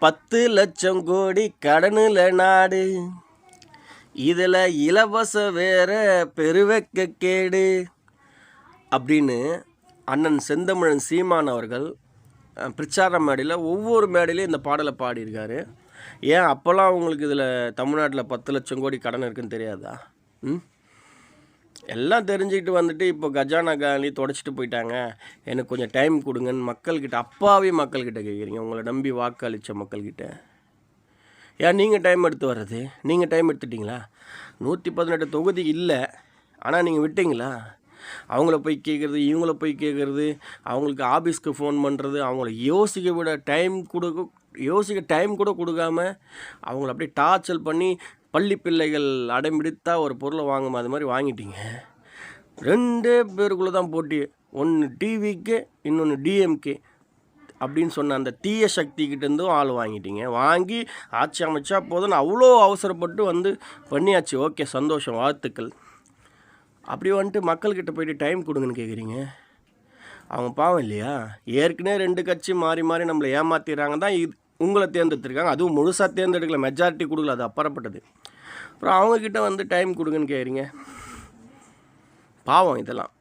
10,00,000 கோடி கடனுல நாடு, இதில் இலவச வேற பெருவெக்க கேடு அப்படின்னு அண்ணன் செந்தமிழன் சீமான் அவர்கள் பிரச்சார மேடையில் ஒவ்வொரு மேடையிலையும் இந்த பாடலை பாடியிருக்காரு. ஏன் அப்போல்லாம் உங்களுக்கு இதில் தமிழ்நாட்டில் 10,00,000 கோடி கடன் இருக்குன்னு தெரியாதா? எல்லாம் தெரிஞ்சுக்கிட்டு வந்துட்டு இப்போ கஜானா காலி தொடச்சிட்டு போயிட்டாங்க, எனக்கு கொஞ்சம் டைம் கொடுங்கன்னு மக்கள்கிட்ட, அப்பாவி மக்கள்கிட்ட கேட்குறீங்க. உங்களை நம்பி வாக்களித்த மக்கள்கிட்ட ஏன் நீங்கள் டைம் எடுத்து வர்றது? நீங்கள் டைம் எடுத்துட்டிங்களா? 118 தொகுதி இல்லை, ஆனால் நீங்கள் விட்டீங்களா? அவங்கள போய் கேட்குறது, இவங்கள போய் கேட்குறது, அவங்களுக்கு ஆஃபீஸ்க்கு ஃபோன் பண்ணுறது, அவங்கள யோசிக்க டைம் கூட கொடுக்காம அவங்கள அப்படியே டார்ச்சர் பண்ணி பள்ளி பிள்ளைகள் அடம்பிடித்தா ஒரு பொருளை வாங்கும் அது மாதிரி வாங்கிட்டீங்க. 2 பேருக்குள்ளே தான் போட்டி, ஒன்று டிவிக்கு இன்னொன்று டிஎம்கே அப்படின்னு சொன்ன அந்த தீய சக்திக்கிட்டேருந்தும் ஆள் வாங்கிட்டீங்க. வாங்கி ஆட்சி அமைச்சா போதுன்னு அவ்வளோ அவசரப்பட்டு வந்து பண்ணியாச்சு. ஓகே, சந்தோஷம், வாழ்த்துக்கள். அப்படி வந்துட்டு மக்கள்கிட்ட போய்ட்டு டைம் கொடுங்கன்னு கேட்குறீங்க. அவங்க பாவம் இல்லையா? ஏற்கனவே 2 கட்சி மாறி மாறி நம்மளை ஏமாற்றிடுறாங்க தான் உங்களை தேர்ந்தெடுத்துருக்காங்க. அதுவும் முழுசாக தேர்ந்தெடுக்கல, மெஜாரிட்டி கொடுக்கல, அது அப்புறப்பட்டது. அப்புறம் அவங்கக்கிட்ட வந்து டைம் கொடுங்கன்னு கேட்குறீங்க. பாவம் இதெல்லாம்.